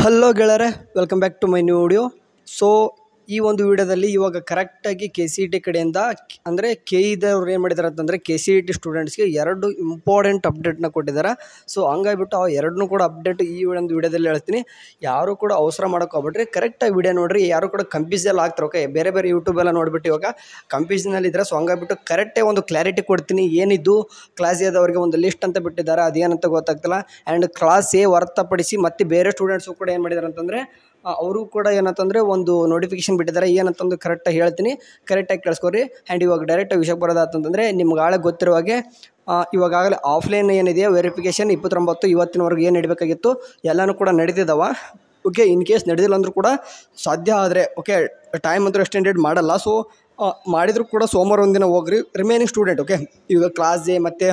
Hello ಗೆಳೆಯರೆ, welcome back to my new video. So ಈ ಒಂದು ವಿಡಿಯೋದಲ್ಲಿ ಇವಾಗ ಕರೆಕ್ಟಾಗಿ KCET ಕಡೆಯಿಂದ ಅಂದರೆ KE-ದವ್ರು ಏನು ಮಾಡಿದ್ದಾರೆ ಅಂತಂದರೆ KCET ಸ್ಟೂಡೆಂಟ್ಸ್ಗೆ 2 ಇಂಪಾರ್ಟೆಂಟ್ ಅಪ್ಡೇಟ್ನ ಕೊಟ್ಟಿದ್ದಾರೆ. ಸೊ ಹಂಗಾಗಿಬಿಟ್ಟು ಆ ಎರಡನ್ನೂ ಕೂಡ ಅಪ್ಡೇಟ್ ಈ ಒಂದು ವಿಡಿಯೋದಲ್ಲಿ ಹೇಳ್ತೀನಿ. ಯಾರು ಕೂಡ ಅವಸರ ಮಾಡೋಕೆ ಹೋಗ್ಬಿಟ್ರಿ, ಕರೆಕ್ಟಾಗಿ ವಿಡಿಯೋ ನೋಡಿರಿ. ಯಾರು ಕೂಡ ಕನ್ಫ್ಯೂಸಲ್ ಆಗ್ತಾರೆ. ಓಕೆ, ಬೇರೆ ಯೂಟ್ಯೂಬೆಲ್ಲ ನೋಡಿಬಿಟ್ಟು ಇವಾಗ ಕನ್ಫ್ಯೂಷನಲ್ಲಿದ್ದರೆ. ಸೊ ಹಂಗಾಗಿಬಿಟ್ಟು ಕರೆಕ್ಟಾಗಿ ಒಂದು ಕ್ಲಾರಿಟಿ ಕೊಡ್ತೀನಿ. ಏನಿದ್ದು ಕ್ಲಾಸ್ ಎದವರಿಗೆ ಒಂದು ಲಿಸ್ಟ್ ಅಂತ ಬಿಟ್ಟಿದ್ದಾರೆ, ಅದೇನಂತ ಗೊತ್ತಾಗ್ತಿಲ್ಲ. ಆ್ಯಂಡ್ ಕ್ಲಾಸ್ ಎ ಹೊರತುಪಡಿಸಿ ಮತ್ತು ಬೇರೆ ಸ್ಟೂಡೆಂಟ್ಸು ಕೂಡ ಏನು ಮಾಡಿದ್ದಾರೆ ಅಂತಂದರೆ ಅವರು ಕೂಡ ಏನಂತಂದರೆ ಒಂದು ನೋಟಿಫಿಕೇಶನ್ ಬಿಟ್ಟಿದ್ದಾರೆ. ಏನಂತಂದು ಕರೆಕ್ಟಾಗಿ ಹೇಳ್ತೀನಿ, ಕರೆಕ್ಟಾಗಿ ಕೇಳಿಸ್ಕೊರಿ. ಆ್ಯಂಡ್ ಇವಾಗ ಡೈರೆಕ್ಟಾಗಿ ವಿಷಯಕ್ಕೆ ಬರೋದಾತಂತಂದರೆ ನಿಮ್ಗೆ ಆಳೆ ಗೊತ್ತಿರೋ ಹಾಗೆ ಇವಾಗಲೇ ಆಫ್ಲೈನ್ ಏನಿದೆಯೋ ವೆರಿಫಿಕೇಷನ್ 29 ಇವತ್ತಿನವರೆಗೆ ಏನು ನಡೀಬೇಕಾಗಿತ್ತು ಎಲ್ಲನೂ ಕೂಡ ನಡೀತಿದ್ದಾವೆ. ಓಕೆ, ಇನ್ ಕೇಸ್ ನಡೆದಿಲ್ಲ ಅಂದರೂ ಕೂಡ ಸಾಧ್ಯ ಆದರೆ ಓಕೆ ಟೈಮ್ ಅಂತೂ ಎಕ್ಸ್ಟೆಂಡೆಡ್ ಮಾಡಲ್ಲ. ಸೊ ಮಾಡಿದರೂ ಕೂಡ ಸೋಮವಾರ ಒಂದಿನ ಹೋಗ್ರಿ. ರಿಮೈನಿಂಗ್ ಸ್ಟೂಡೆಂಟ್ ಓಕೆ ಈಗ ಕ್ಲಾಸ್ ಎ ಮತ್ತೆ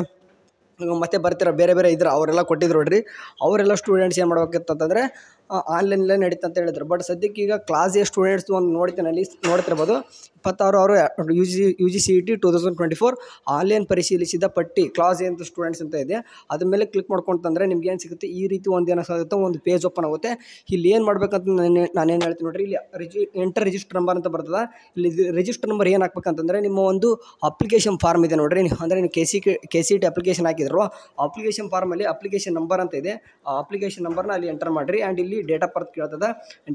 ಬರ್ತಿರೋ ಬೇರೆ ಇದ್ರೆ ಅವರೆಲ್ಲ ಕೊಟ್ಟಿದ್ರು ನೋಡ್ರಿ. ಅವರೆಲ್ಲ ಸ್ಟೂಡೆಂಟ್ಸ್ ಏನು ಮಾಡ್ಬೇಕಿತ್ತು ಅಂತಂದರೆ ಆನ್ಲೈನಲ್ಲೇ ನಡೀತಾ ಅಂತ ಹೇಳಿದ್ರು. ಬಟ್ ಸದ್ಯಕ್ಕೆ ಈಗ ಕ್ಲಾಸ್ ಎ ಸ್ಟೂಡೆಂಟ್ಸ್ ಒಂದು ನೋಡ್ತೀನಿ, ನೋಡ್ತಿರ್ಬೋದು 26 UGCET 2024 ಆನ್ಲೈನ್ ಪರಿಶೀಲಿಸಿದ ಪಟ್ಟಿ ಕ್ಲಾಸ್ ಎ ಅಂತ ಸ್ಟೂಡೆಂಟ್ಸ್ ಅಂತ ಇದೆ. ಅದ್ರ ಮೇಲೆ ಕ್ಲಿಕ್ ಮಾಡ್ಕೊಂತಂದರೆ ನಿಮ್ಗೆ ಏನು ಸಿಗುತ್ತೆ, ಈ ರೀತಿ ಒಂದು ಏನಾಗುತ್ತೆ, ಒಂದು ಪೇಜ್ ಓಪನ್ ಆಗುತ್ತೆ. ಇಲ್ಲಿ ಏನು ಮಾಡ್ಬೇಕಂತ ನಾನೇನು ಹೇಳ್ತೀನಿ ನೋಡಿರಿ. ಇಲ್ಲಿ ಎಂಟರ್ ರಿಜಿಸ್ಟರ್ ನಂಬರ್ ಅಂತ ಬರ್ತದೆ. ಇಲ್ಲಿ ರಿಜಿಸ್ಟರ್ ನಂಬರ್ ಏನು ಹಾಕ್ಬೇಕಂತಂದರೆ ನಿಮ್ಮ ಒಂದು ಅಪ್ಲಿಕೇಶನ್ ಫಾರ್ಮ್ ಇದೆ ನೋಡಿರಿ. ಅಂದರೆ ನೀವು KCET ಅಪ್ಲಿಕೇಶನ್ ಹಾಕಿದ್ರು, ಅಪ್ಲಿಕೇಶನ್ ಫಾರ್ಮಲ್ಲಿ ಅಪ್ಲಿಕೇಶನ್ ನಂಬರ್ ಅಂತ ಇದೆ. ಆ ಅಪ್ಲಿಕೇಶನ್ ನಂಬರ್ನ ಅಲ್ಲಿ ಎಂಟರ್ ಮಾಡಿರಿ. ಆ್ಯಂಡ್ ಇಲ್ಲಿ ಡೇಟ್ ಆಫ್ ಬರ್ತ್ ಕೇಳ್ತದೆ.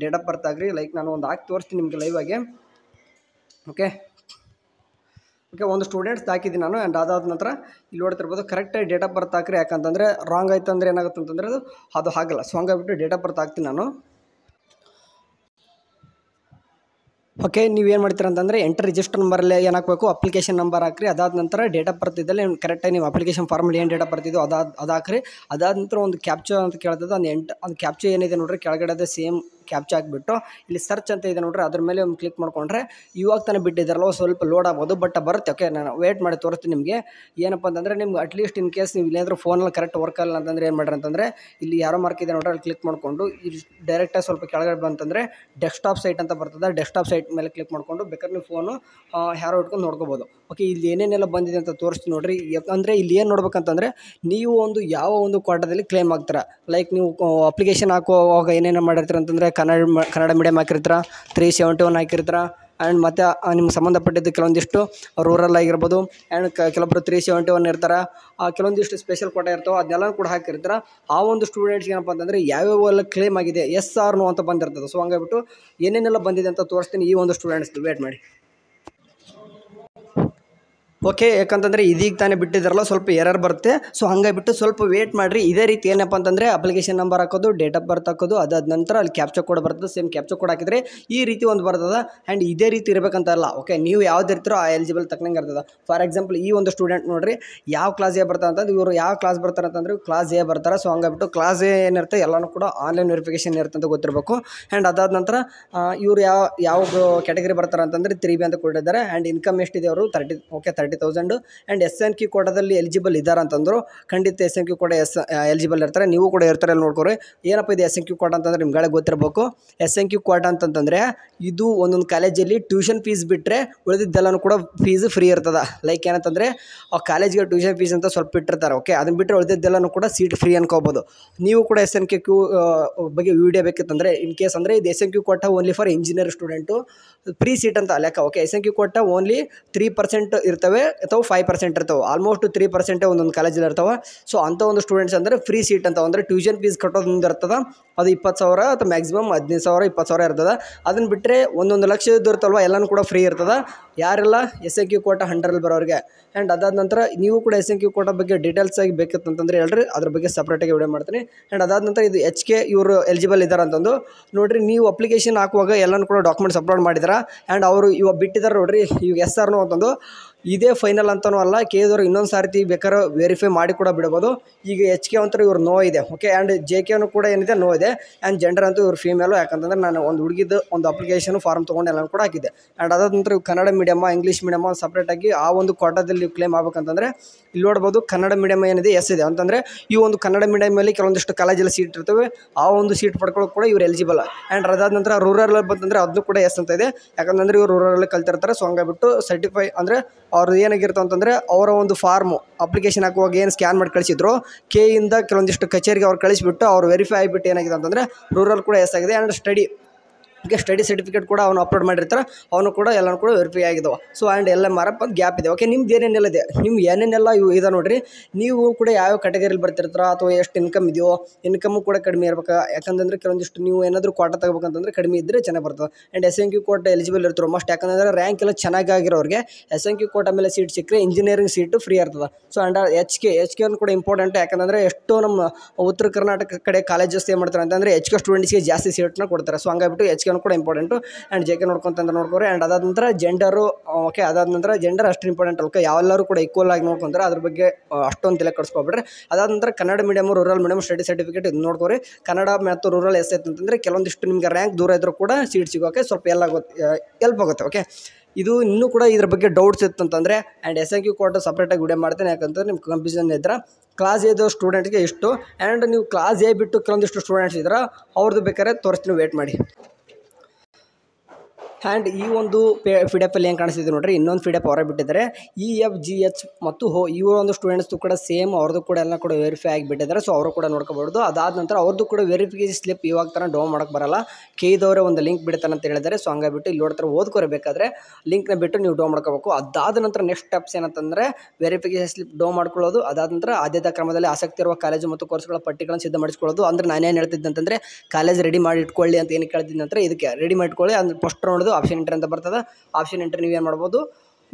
ಡೇಟ್ ಆಫ್ ಬರ್ತ್ ಆಗ್ರಿ. ಲೈಕ್ ನಾನು ಒಂದು ಹಾಕಿ ತೋರಿಸ್ತೀನಿ ನಿಮಗೆ ಲೈವ್ ಆಗಿ. ಓಕೆ, ಒಂದು ಸ್ಟೂಡೆಂಟ್ಸ್ ಹಾಕಿದ್ದೀನಿ ನಾನು. ಆ್ಯಂಡ್ ಅದಾದ ನಂತರ ಇಲ್ಲಿ ನೋಡ್ತಿರ್ಬೋದು ಕರೆಕ್ಟಾಗಿ ಡೇಟ್ ಆಫ್ ಬರ್ತ್ ಹಾಕ್ರಿ. ಯಾಕಂತಂದರೆ ರಾಂಗ್ ಆಯ್ತು ಅಂದರೆ ಏನಾಗುತ್ತೆ ಅಂತಂದರೆ ಅದು ಆಗಲ್ಲ. ಸೊ ಹಂಗಾಗ್ಬಿಟ್ಟು ಡೇಟ್ ಆಫ್ ಬರ್ತ್ ಹಾಕ್ತೀನಿ ನಾನು. ಓಕೆ, ನೀವೇನು ಮಾಡ್ತೀರ ಅಂತಂದರೆ ಎಂಟರ್ ರಿಜಿಸ್ಟರ್ ನಂಬರಲ್ಲಿ ಏನು ಹಾಕಬೇಕು, ಅಪ್ಲಿಕೇಶನ್ ನಂಬರ್ ಹಾಕ್ರಿ. ಅದಾದ ನಂತರ ಡೇಟ್ ಆಫ್ ಬರ್ತ್ ಇದ್ದಲ್ಲಿ ಕರೆಕ್ಟಾಗಿ ನೀವು ಅಪ್ಲಿಕೇಶನ್ ಫಾರ್ಮಲ್ಲಿ ಏನು ಡೇಟ್ ಆಫ್ ಬರ್ತಿದ್ದೋ ಅದು ಹಾಕ್ರಿ. ಅದಾದ ನಂತರ ಒಂದು ಕ್ಯಾಪ್ಚಾ ಅಂತ ಕೇಳ್ತದೆ. ಅದು ಕ್ಯಾಪ್ಚಾ ಏನಿದೆ ನೋಡಿರಿ ಕೆಳಗಡೆ ಸೇಮ್ ಕ್ಯಾಪ್ಚಾ ಹಾಕಿಬಿಟ್ಟು ಇಲ್ಲಿ ಸರ್ಚ್ ಅಂತ ಇದೆ ನೋಡ್ರಿ, ಅದ್ರ ಮೇಲೆ ಒಂದು ಕ್ಲಿಕ್ ಮಾಡ್ಕೊಂಡ್ರೆ ಇವಾಗ ತಾನೇ ಬಿಟ್ಟಿದ್ದಾರಲ್ಲ ಸ್ವಲ್ಪ ಲೋಡ್ ಆಗ್ಬೋದು. ಬಟ್ ಬರುತ್ತೆ. ಓಕೆ, ನಾನು ವೇಟ್ ಮಾಡಿ ತೋರಿಸ್ತೀನಿ ನಿಮಗೆ. ಏನಪ್ಪ ಅಂತಂದರೆ ನಿಮ್ಗೆ ಅಟ್ಲೀಸ್ಟ್ ಇನ್ ಕೇಸ್ ನೀವು ಇಲ್ಲಾಂದ್ರೆ ಫೋನಲ್ಲಿ ಕರೆಕ್ಟ್ ವರ್ಕ್ ಆಗಲ್ಲ ಅಂತಂದರೆ ಏನು ಮಾಡ್ರಿ ಅಂತಂದರೆ ಇಲ್ಲಿ ಯಾರೋ ಮಾರ್ಕ್ ಇದೆ ನೋಡ್ರಿ, ಅಲ್ಲಿ ಕ್ಲಿಕ್ ಮಾಡಿಕೊಂಡು ಇಲ್ಲಿ ಡೈರೆಕ್ಟಾಗಿ ಸ್ವಲ್ಪ ಕೆಳಗಡೆ ಬಂತಂದರೆ ಡೆಸ್ಕ್ಟಾಪ್ ಸೈಟ್ ಅಂತ ಬರ್ತದೆ. ಡೆಸ್ಕ್ಟಾಪ್ ಸೈಟ್ ಮೇಲೆ ಕ್ಲಿಕ್ ಮಾಡಿಕೊಂಡು ಬೇಕಾದ್ರೆ ನೀವು ಫೋನು ಯಾರೋ ಇಟ್ಕೊಂಡು ನೋಡ್ಕೋಬೋದು. ಓಕೆ, ಇಲ್ಲಿ ಏನೇನೆಲ್ಲ ಬಂದಿದೆ ಅಂತ ತೋರಿಸ್ತೀನಿ ನೋಡಿರಿ. ಯಾಕಂದರೆ ಇಲ್ಲಿ ಏನು ನೋಡ್ಬೇಕಂತಂದರೆ ನೀವು ಯಾವ ಒಂದು ಕ್ವಾರ್ಟರ್ದಲ್ಲಿ ಕ್ಲೇಮ್ ಆಗ್ತೀರ. ಲೈಕ್ ನೀವು ಅಪ್ಲಿಕೇಶನ್ ಹಾಕುವಾಗ ಏನೇನು ಮಾಡಿರ್ತೀರ ಅಂತಂದರೆ ಕನ್ನಡ ಮೀಡಿಯಮ್ ಹಾಕಿರ್ತೀರ, 371 ಹಾಕಿರ್ತೀರ. ಆ್ಯಂಡ್ ಮತ್ತು ನಿಮ್ಗೆ ಸಂಬಂಧಪಟ್ಟಿದ್ದು ಕೆಲವೊಂದಿಷ್ಟು ರೂರಲ್ ಆಗಿರ್ಬೋದು. ಆ್ಯಂಡ್ ಕೆಲವೊಬ್ಬರು 371 ಇರ್ತಾರೆ. ಕೆಲವೊಂದಿಷ್ಟು ಸ್ಪೆಷಲ್ ಕೋಟ ಇರ್ತಾವೆ, ಅದನ್ನೆಲ್ಲ ಕೂಡ ಹಾಕಿರ್ತಾರೆ. ಆ ಒಂದು ಸ್ಟೂಡೆಂಟ್ಸ್ಗೆ ಏನಪ್ಪ ಅಂತಂದರೆ ಯಾವ್ಯಾವೆಲ್ಲ ಕ್ಲೇಮ್ ಆಗಿದೆ ಎಸ್ ಆರ್ ನೋ ಅಂತ ಬಂದಿರ್ತದೆ. ಸೊ ಹಂಗಾಗ್ಬಿಟ್ಟು ಏನೇನೆಲ್ಲ ಬಂದಿದೆ ಅಂತ ತೋರಿಸ್ತೀನಿ ಈ ಒಂದು ಸ್ಟೂಡೆಂಟ್ಸ್ದು. ವೇಟ್ ಮಾಡಿ. ಓಕೆ, ಯಾಕಂತಂದರೆ ಇದೀಗ ತಾನೇ ಬಿಟ್ಟಿದ್ದಾರಲ್ಲ ಸ್ವಲ್ಪ ಎರರ್ ಬರುತ್ತೆ. ಸೊ ಹಂಗಾಗಿಬಿಟ್ಟು ಸ್ವಲ್ಪ ವೇಟ್ ಮಾಡಿರಿ. ಇದೇ ರೀತಿ ಏನಪ್ಪ ಅಂತಂದರೆ ಅಪ್ಲಿಕೇಶನ್ ನಂಬರ್ ಹಾಕೋದು, ಡೇಟ್ ಆಫ್ ಬರ್ತ್ ಹಾಕೋದು, ಅದಾದ ನಂತರ ಅಲ್ಲಿ ಕ್ಯಾಪ್ಚಾ ಕೋಡ್ ಬರ್ತದೆ. ಸೇಮ್ ಕ್ಯಾಪ್ಚಾ ಕೋಡ್ ಹಾಕಿದರೆ ಈ ರೀತಿ ಒಂದು ಬರ್ತದೆ. ಆ್ಯಂಡ್ ಇದೇ ರೀತಿ ಇರಬೇಕಂತಲ್ಲ. ಓಕೆ, ನೀವು ಯಾವ್ದು ಇರ್ತೀರೋ ಆ ಎಲಿಜಿಬಲ್ ತಕ್ಕಂಗೆ ಇರ್ತದೆ. ಫಾರ್ ಎಕ್ಸಾಂಪಲ್ ಈ ಒಂದು ಸ್ಟೂಡೆಂಟ್ ನೋಡಿರಿ ಯಾವ ಕ್ಲಾಸ್ ಎ ಬರ್ತಾರೆ ಅಂತಂದ್ರೆ ಇವರು ಯಾವ ಕ್ಲಾಸ್ ಬರ್ತಾರೆ ಅಂತಂದ್ರೆ ಕ್ಲಾಸ್ ಎ ಬರ್ತಾರೆ. ಸೊ ಹಂಗಾಗ್ಬಿಟ್ಟು ಕ್ಲಾಸ್ ಎ ಏನಿರುತ್ತೆ ಎಲ್ಲನೂ ಕೂಡ ಆನ್ಲೈನ್ ವೆರಿಫಿಕೇಷನ್ ಇರುತ್ತೆ ಅಂತ ಗೊತ್ತಿರಬೇಕು. ಆ್ಯಂಡ್ ಅದಾದ ನಂತರ ಇವರು ಯಾವ ಕ್ಯಾಟಗರಿ ಬರ್ತಾರೆ ಅಂತಂದರೆ 3B ಅಂತ ಕೊಟ್ಟಿದ್ದಾರೆ. ಆ್ಯಂಡ್ ಇನ್ಕಮ್ ಎಷ್ಟಿದೆ ಅವರು 30,000. ಆ್ಯಂಡ್ SNQ ಕೋಟಾದಲ್ಲಿ ಎಲಿಜಿಬಲ್ ಇದ್ದಾರೆ ಅಂತಂದರು. ಖಂಡಿತ SNQ ಕೋಟ ಎಲಿಜಿಬಲ್ ಇರ್ತಾರೆ, ನೀವು ಕೂಡ ಇರ್ತಾರೆ. ಅಲ್ಲಿ ನೋಡ್ಕೊರಿ ಏನಪ್ಪ ಇದು SNQ ಕೋಟ ಅಂತಂದರೆ ನಿಮ್ಗೆ ಗೊತ್ತಿರಬೇಕು. SNQ ಕೋಟ ಅಂತಂತಂದರೆ ಇದು ಒಂದೊಂದು ಕಾಲೇಜಲ್ಲಿ ಟ್ಯೂಷನ್ ಫೀಸ್ ಬಿಟ್ಟರೆ ಉಳಿದಿದ್ದೆಲ್ಲನೂ ಕೂಡ ಫೀಸ್ ಫ್ರೀ ಇರ್ತದೆ. ಲೈಕ್ ಏನಂತಂದರೆ ಆ ಕಾಲೇಜ್ಗೆ ಟ್ಯೂಷನ್ ಫೀಸ್ ಅಂತ ಸ್ವಲ್ಪ ಇಟ್ಟಿರ್ತಾರೆ. ಓಕೆ, ಅದನ್ನು ಬಿಟ್ಟರೆ ಉಳಿದಿದ್ದೆಲ್ಲನೂ ಕೂಡ ಸೀಟ್ ಫ್ರೀ ಅನ್ಕೋಬೋದು. ನೀವು ಕೂಡ SNQ ಬಗ್ಗೆ ವಿಡಿಯೋ ಬೇಕಿತ್ತಂದರೆ ಇನ್ ಕೇಸ್ ಅಂದರೆ ಇದು SNQ quota only for engineer student free seat ಅಂತ ಲೆಕ್ಕ. ಓಕೆ, SNQ ಕೋಟ ಓನ್ಲಿ 3% ಇರ್ತವೆ ಅಥವಾ 5% ಇರ್ತವೆ. ಆಲ್ಮೋಸ್ಟ್ 3% ಒಂದೊಂದು ಕಾಲೇಜಲ್ಲಿ ಇರ್ತವೆ. ಸೊ ಅಂಥ ಒಂದು ಸ್ಟೂಡೆಂಟ್ಸ್ ಅಂದರೆ ಫ್ರೀ ಸೀಟ್ ಅಂತ ಅಂದರೆ ಟ್ಯೂಷನ್ ಫೀಸ್ ಕಟ್ಟೋದ್ರಿಂದ ಇರ್ತದೆ. ಅದು 20,000 ಅಥವಾ ಮ್ಯಾಕ್ಸಿಮಮ್ 15,000 20,000 ಇರ್ತದೆ. ಅದನ್ನು ಬಿಟ್ಟರೆ 1 ಲಕ್ಷದ್ದು ಇರ್ತಲ್ವ ಎಲ್ಲನೂ ಕೂಡ ಫ್ರೀ ಇರ್ತದೆ. ಯಾರೆಲ್ಲ SNQ ಕೋಟ 100 ಬರೋರಿಗೆ. ಆ್ಯಂಡ್ ಅದಾದ ನಂತರ ನೀವು ಕೂಡ SNQ ಕೋಟ ಬಗ್ಗೆ ಡೀಟೇಲ್ಸ್ ಆಗಿ ಬೇಕಿತ್ತಂತಂದರೆ ಹೇಳ್ರಿ, ಅದ್ರ ಬಗ್ಗೆ ಸಪ್ರೇಟಾಗಿ ವಿಡಿಯೋ ಮಾಡ್ತೀನಿ. ಆ್ಯಂಡ್ ಅದಾದ ನಂತರ ಇದು HK ಇವರು ಎಲಿಜಿಬಲ್ ಇದ್ದಾರೆ ಅಂತಂದು ನೋಡಿರಿ. ನೀವು ಅಪ್ಲಿಕೇಶನ್ ಹಾಕುವಾಗ ಎಲ್ಲನೂ ಕೂಡ ಡಾಕ್ಯುಮೆಂಟ್ಸ್ ಅಪ್ಲೋಡ್ ಮಾಡಿದ್ದಾರೆ. ಆ್ಯಂಡ್ ಅವರು ಇವಾಗ ಬಿಟ್ಟಿದ್ದಾರೆ ನೋಡಿರಿ ಇವಾಗ ಎಸ್ ಆರ್ ನೋ ಅಂತಂದು. ಇದೇ ಫೈನಲ್ ಅಂತನೂ ಅಲ್ಲ, KEದವರು ಇನ್ನೊಂದು ಸಾರ್ತಿ ಬೇಕಾದ್ರೆ ವೆರಿಫೈ ಮಾಡಿ ಕೂಡ ಬಿಡ್ಬೋದು. ಈಗ HK ಅಂತಾರೆ ಇವ್ರು ನೋ ಇದೆ. ಓಕೆ, ಆ್ಯಂಡ್ JKನೂ ಕೂಡ ಏನಿದೆ ನೋ ಇದೆ. ಆ್ಯಂಡ್ ಜೆಂಡರ್ ಅಂತೂ ಇವ್ರು ಫೀಮೇಲು. ಯಾಕಂತಂದರೆ ನಾನು ಒಂದು ಹುಡುಗಿದ್ದು ಒಂದು ಅಪ್ಲಿಕೇಶನ್ ಫಾರ್ಮ್ ತೊಗೊಂಡು ಎಲ್ಲನೂ ಕೂಡ ಹಾಕಿದ್ದೆ. ಆ್ಯಂಡ್ ಅದಾದ ನಂತರ ಕನ್ನಡ ಮೀಡಿಯಮ್ಮ ಇಂಗ್ಲೀಷ್ ಮೀಡಿಯಮ್ಮ ಸಪ್ರೇಟಾಗಿ ಆ ಒಂದು ಕೋಟಾದಲ್ಲಿ ನೀವು ಕ್ಲೇಮ್ ಆಗ್ಬೇಕಂತಂದರೆ ಇಲ್ಲಿ ನೋಡ್ಬೋದು ಕನ್ನಡ ಮೀಡಿಯಮ್ ಏನಿದೆ ಎಸ್ ಇದೆ. ಅಂತಂದರೆ ಈ ಒಂದು ಕನ್ನಡ ಮೀಡಿಯಮಲ್ಲಿ ಕೆಲವೊಂದಿಷ್ಟು ಕಾಲೇಜಲ್ಲಿ ಸೀಟ್ ಇರ್ತವೆ. ಆ ಒಂದು ಸೀಟ್ ಪಡ್ಕೊಳ್ಳೋಕೆ ಕೂಡ ಇವ್ರು ಎಲಿಜಿಬಲ್. ಆ್ಯಂಡ್ ಅದಾದ ನಂತರ ರೂರಲ್ ಬಂತಂದರೆ ಅದನ್ನು ಕೂಡ ಎಸ್ ಅಂತ ಇದೆ. ಯಾಕಂತಂದರೆ ಇವರು ರೂರಲ್ ಕಲ್ತಿರ್ತಾರೆ. ಸೊ ಹಂಗಾಗ್ಬಿಟ್ಟು ಸರ್ಟಿಫೈ ಅಂದರೆ ಅವ್ರದ್ದು ಏನಾಗಿರುತ್ತೆ ಅಂತಂದರೆ ಅವರ ಒಂದು ಫಾರ್ಮು ಅಪ್ಲಿಕೇಶನ್ ಹಾಕುವಾಗ ಏನು ಸ್ಕ್ಯಾನ್ ಮಾಡಿ ಕಳಿಸಿದ್ರು ಕೆಯಿಂದ ಕೆಲವೊಂದಿಷ್ಟು ಕಚೇರಿಗೆ ಅವ್ರು ಕಳಿಸಿಬಿಟ್ಟು ಅವ್ರು ವೆರಿಫೈ ಆಗಿಬಿಟ್ಟು ಏನಾಗಿದೆ ಅಂತಂದರೆ ರೂರಲ್ ಕೂಡ ಎಸ್ ಆಗಿದೆ ಆ್ಯಂಡ್ ಸ್ಟಡಿ ಸರ್ಟಿಫಿಕೇಟ್ ಕೂಡ ಅವನು ಅಪ್ಲೋಡ್ ಮಾಡಿರ್ತಾರೆ ಅವನು ಕೂಡ ಎಲ್ಲನೂ ಕೂಡ ವೆರಿಫೈ ಆಗಿದ್ದಾವೆ. ಸೊ ಆ್ಯಂಡ್ ಎಲ್ಲ ಮಾರಪ್ಪ ಒಂದು ಗ್ಯಾಪ್ ಇದೆ. ಓಕೆ, ನಿಮ್ದು ಏನೇನೆಲ್ಲ ಇದೆ, ನಿಮ್ಗೆ ಏನೇನೆಲ್ಲ ಇವು ಇದೆ ನೋಡಿರಿ. ನೀವು ಕೂಡ ಯಾವ ಕ್ಯಾಟಗರಿಲಿ ಬರ್ತಿರ್ತಾರ ಅಥವಾ ಎಷ್ಟು ಇನ್ಕಮ್ ಇದೆಯೋ, ಇನ್ಕಮ್ಮು ಕೂಡ ಕಡಿಮೆ ಇರ್ಬೇಕು. ಯಾಕಂತಂದರೆ ಕೆಲವೊಂದಿಷ್ಟು ನೀವು ಏನಾದರೂ ಕ್ವಾಟ ತಗೋಬೇಕಂತಂದರೆ ಕಡಿಮೆ ಇದ್ದರೆ ಚೆನ್ನಾಗಿ ಬರ್ತದೆ. ಆ್ಯಂಡ್ SNQ ಕೋಟ ಎಲಿಜಿಬಲ್ ಇರ್ತಾರೆ ಮಸ್ಟ್. ಯಾಕಂದರೆ ರ್ಯಾಂಕ್ ಎಲ್ಲ ಚೆನ್ನಾಗಿರೋರಿಗೆ SNQ ಕೋಟ ಮೇಲೆ ಸೀಟ್ ಸಿಕ್ಕರೆ ಇಂಜಿನಿಯರಿಂಗ್ ಸೀಟು ಫ್ರೀ ಇರ್ತದೆ. ಸೊ ಆ್ಯಂಡ್ HK ಕೂಡ ಇಂಪಾರ್ಟೆಂಟ್. ಯಾಕಂದರೆ ಎಷ್ಟೋ ನಮ್ಮ ಉತ್ತರ ಕರ್ನಾಟಕ ಕಡೆ ಕಾಲೇಜಸ್ ಏನು ಮಾಡ್ತಾರೆ ಅಂತಂದರೆ HK ಸ್ಟೂಡೆಂಟ್ಸ್ಗೆ ಜಾಸ್ತಿ ಸೀಟ್ನ ಕೊಡ್ತಾರೆ. ಸೊ ಹಂಗಾಗ್ಬಿಟ್ಟು HK ಕೂಡ ಇಂಪಾರ್ಟೆಂಟು. And JK ನೋಡ್ಕೊರಿ. ಆ್ಯಂಡ್ ಅದಾದ ನಂತರ ಜೆಂಡರು. ಓಕೆ, ಅದಾದ ನಂತರ ಜೆಂಡರ್ ಅಷ್ಟು ಇಂಪಾರ್ಟೆಂಟ್ ಅಲ್ಕ, ಯಾವೆಲ್ಲರೂ ಕೂಡ ಈಕ್ವಲ್ ಆಗಿ ನೋಡ್ಕೊಂತಾರೆ. ಅದ್ರ ಬಗ್ಗೆ ಅಷ್ಟೊಂದು ತಲೆ ಕೆಡಿಸ್ಕೊಬಿಡ್ರಿ. ಅದಾದ ನಂತರ Kannada medium, rural medium study certificate ಇದು ನೋಡ್ಕೊರಿ. ಕನ್ನಡ ಮತ್ತು ರೂರಲ್ ಎಷ್ಟೈತೆ ಅಂತಂದರೆ ಕೆಲವೊಂದಿಷ್ಟು ನಿಮಗೆ ರ್ಯಾಂಕ್ ದೂರ ಇದ್ದರೂ ಕೂಡ ಸೀಟ್ ಸಿಗೋಕ್ಕೆ ಸ್ವಲ್ಪ ಎಲ್ಪ್ ಆಗುತ್ತೆ. ಓಕೆ, ಇದು ಇನ್ನೂ ಕೂಡ ಇದ್ರ ಬಗ್ಗೆ ಡೌಟ್ಸ್ ಇತ್ತಂತಂದರೆ ಆ್ಯಂಡ್ SNQ ಕೋಟ ಸಪ್ರೇಟಾಗಿ ವಿಡಿಯೋ ಮಾಡ್ತೇನೆ. ಯಾಕಂತಂದ್ರೆ ನಿಮ್ಗೆ ಕನ್ಫ್ಯೂಷನ್ ಇದ್ರೆ ಕ್ಲಾಸ್ ಎದು ಸ್ಟೂಡೆಂಟ್ಗೆ ಇಷ್ಟು, ಆ್ಯಂಡ್ ನೀವು ಕ್ಲಾಸ್ ಎ ಬಿಟ್ಟು ಕೆಲವೊಂದಿಷ್ಟು ಸ್ಟೂಡೆಂಟ್ಸ್ ಇದ್ರೆ ಅವ್ರದ್ದು ಬೇಕಾದ್ರೆ ತೋರಿಸ್ತೀನಿ, ವೇಟ್ ಮಾಡಿ. ಆ್ಯಂಡ್ ಈ ಒಂದು PDF ಏನು ಕಾಣಿಸ್ತಿದೆ ನೋಡಿರಿ, ಇನ್ನೊಂದು PDF ಅವರೇ ಬಿಟ್ಟಿದ್ದಾರೆ. EFGH ಮತ್ತು ಇವರು ಒಂದು ಸ್ಟೂಡೆಂಟ್ಸ್ದು ಕೂಡ ಸೇಮ್, ಅವ್ರದ್ದು ಕೂಡ ಎಲ್ಲ ಕೂಡ ವೆರಿಫೈ ಆಗಿಬಿಟ್ಟಿದ್ದಾರೆ. ಸೊ ಅವರು ಕೂಡ ನೋಡ್ಕೋಬೋದು. ಅದಾದ ನಂತರ ಅವ್ರದ್ದು ಕೂಡ ವೆರಿಫಿಕೇಷನ್ ಸ್ಲಿಪ್ ಇವಾಗ ಥರ ಡೌನ್ ಮಾಡೋಕ್ಕೆ ಬರಲ್ಲ. ಕೆದವರೇ ಒಂದು ಲಿಂಕ್ ಬಿಡ್ತಾನೆ ಅಂತ ಹೇಳಿದ್ದಾರೆ. ಸೊ ಹಂಗಾಗ್ಬಿಟ್ಟು ಇಲ್ಲಿ ನೋಡ್ತಾರೆ, ಓದ್ಕೋಬೇಕಾದ್ರೆ ಲಿಂಕ್ನ ಬಿಟ್ಟು ನೀವು ಡೌನ್ ಮಾಡ್ಕೋಬೇಕು. ಅದಾದ ನಂತರ ನೆಕ್ಸ್ಟ್ ಸ್ಟೆಪ್ಸ್ ಏನಂತಂದರೆ ವೆರಿಫಿಕೇಷನ್ ಸ್ಲಿಪ್ ಡೌನ್ ಮಾಡ್ಕೊಳ್ಳೋದು. ಅದಾದ ನಂತರ ಆದ್ಯತಾ ಕ್ರಮದಲ್ಲಿ ಆಸಕ್ತಿ ಇರುವ ಕಾಲೇಜು ಮತ್ತು ಕೋರ್ಸ್ಗಳ ಪಟ್ಟಿಗಳನ್ನು ಸಿದ್ಧ ಮಾಡಿಸ್ಕೊಳ್ಳೋದು. ಅಂದರೆ ನಾನೇನು ಹೇಳ್ತಿದ್ದೆ ಅಂತಂದರೆ ಕಾಲೇಜ್ ರೆಡಿ ಮಾಡಿ ಇಟ್ಕೊಳ್ಳಿ ಅಂತ ಏನು ಕೇಳ್ತಿದ್ದೆ ನಂತರ ಇದಕ್ಕೆ ರೆಡಿ ಮಾಡಿ ಇಟ್ಕೊಳ್ಳಿ. ಅಂದ್ರೆ ಫಸ್ಟ್ ರೌಂಡ್ದು ಆಪ್ಷನ್ ಎಂಟ್ರಿ ಅಂತ ಬರ್ತದೆ. ಆಪ್ಷನ್ ಎಂಟ್ರಿ ನೀವು ಏನು ಮಾಡ್ಬೋದು,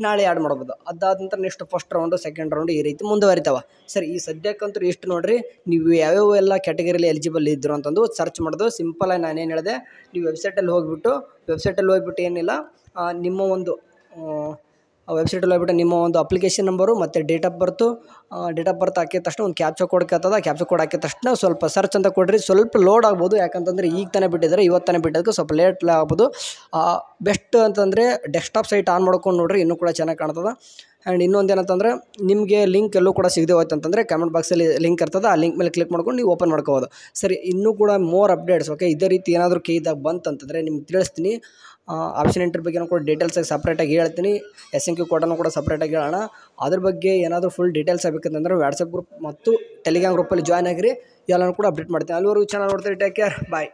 ನಾಳೆ ಆ್ಯಡ್ ಮಾಡ್ಬೋದು. ಅದಾದ ನಂತರ next first round, second round ಈ ರೀತಿ ಮುಂದುವರಿತಾವೆ. ಸರಿ, ಈ ಸದ್ಯಕ್ಕಂತೂ ಇಷ್ಟು ನೋಡಿರಿ. ನೀವು ಯಾವ್ಯಾವ ಎಲ್ಲ ಕ್ಯಾಟಗರಿಲಿ ಎಲಿಜಿಬಲ್ ಇದ್ದರು ಅಂತಂದು ಸರ್ಚ್ ಮಾಡೋದು. ಸಿಂಪಲಾಗಿ ನಾನೇನು ಹೇಳಿದೆ, ನೀವು ವೆಬ್ಸೈಟಲ್ಲಿ ಹೋಗಿಬಿಟ್ಟು ಏನಿಲ್ಲ, ನಿಮ್ಮ ಒಂದು ವೆಬ್ಸೈಟಲ್ಲಿ ಹೋಗ್ಬಿಟ್ಟು ನಿಮ್ಮ ಒಂದು ಅಪ್ಲಿಕೇಶನ್ ನಂಬರು ಮತ್ತು ಡೇಟ್ ಆಫ್ ಬರ್ತ್ ಹಾಕಿದ ತಕ್ಷಣ ಒಂದು ಕ್ಯಾಪ್ಚಾ ಕೋಡ್ ಕೇಳ್ತದೆ. ಕ್ಯಾಪ್ಚಾ ಕೋಡ್ ಹಾಕಿದ ತಕ್ಷಣ ಸ್ವಲ್ಪ ಸರ್ಚ್ ಅಂತ ಕೊಡ್ರಿ. ಸ್ವಲ್ಪ ಲೋಡ್ ಆಗ್ಬೋದು, ಯಾಕಂತಂದರೆ ಈಗ ತಾನೇ ಬಿಟ್ಟಿದ್ದಾರೆ, ಇವತ್ತಾನೆ ಬಿಟ್ಟಿದ್ದಕ್ಕೆ ಸ್ವಲ್ಪ ಲೇಟ್ ಆಗ್ಬೋದು. ಬೆಸ್ಟ್ ಅಂತಂದರೆ ಡೆಸ್ಕ್ಟಾಪ್ ಸೈಟ್ ಆನ್ ಮಾಡ್ಕೊಂಡು ನೋಡಿರಿ, ಇನ್ನೂ ಕೂಡ ಚೆನ್ನಾಗಿ ಕಾಣ್ತದೆ. ಆ್ಯಂಡ್ ಇನ್ನೊಂದು ಏನಂತಂದರೆ ನಿಮಗೆ ಲಿಂಕ್ ಎಲ್ಲೂ ಕೂಡ ಸಿಗದೆ ಹೋಯ್ತು ಅಂತಂದರೆ ಕಮೆಂಟ್ ಬಾಕ್ಸಲ್ಲಿ ಲಿಂಕ್ ಇರ್ತದೆ, ಆ ಲಿಂಕ್ ಮೇಲೆ ಕ್ಲಿಕ್ ಮಾಡ್ಕೊಂಡು ನೀವು ಓಪನ್ ಮಾಡ್ಕೋಬೋದು. ಸರಿ, ಇನ್ನೂ ಕೂಡ ಮೋರ್ ಅಪ್ಡೇಟ್ಸ್. ಓಕೆ, ಇದೇ ರೀತಿ ಏನಾದರೂ ಕೈದಾಗ ಬಂತಂತಂದರೆ ನಿಮ್ಗೆ ತಿಳಿಸ್ತೀನಿ. ಆಪ್ಷನ್ ಎಂಟ್ರಿ ಬಗ್ಗೆ ಕೂಡ ಡೀಟೇಲ್ಸಾಗಿ ಸಪ್ರೇಟಾಗಿ ಹೇಳ್ತೀನಿ. SNQ ಕೋಟನೂ ಕೂಡ ಸಪ್ರೇಟಾಗಿ ಹೇಳೋಣ. ಅದ್ರ ಬಗ್ಗೆ ಏನಾದರೂ ಫುಲ್ ಡೀಟೇಲ್ಸ್ ಆಗಬೇಕಂತಂದ್ರೆ ವಾಟ್ಸಪ್ ಗ್ರೂಪ್ ಮತ್ತು ಟೆಲಿಗ್ರಾಮ್ ಗ್ರೂಪಲ್ಲಿ ಜಾಯ್ನ್ ಆಗಿರಿ, ಎಲ್ಲನೂ ಕೂಡ ಅಪ್ಡೇಟ್ ಮಾಡ್ತೀನಿ. ಅಲ್ಲಿವರೆಗೂ ಚಾನಲ್ ನೋಡ್ತೀರಿ. ಟೇಕ್ ಕೇರ್, ಬಾಯ್.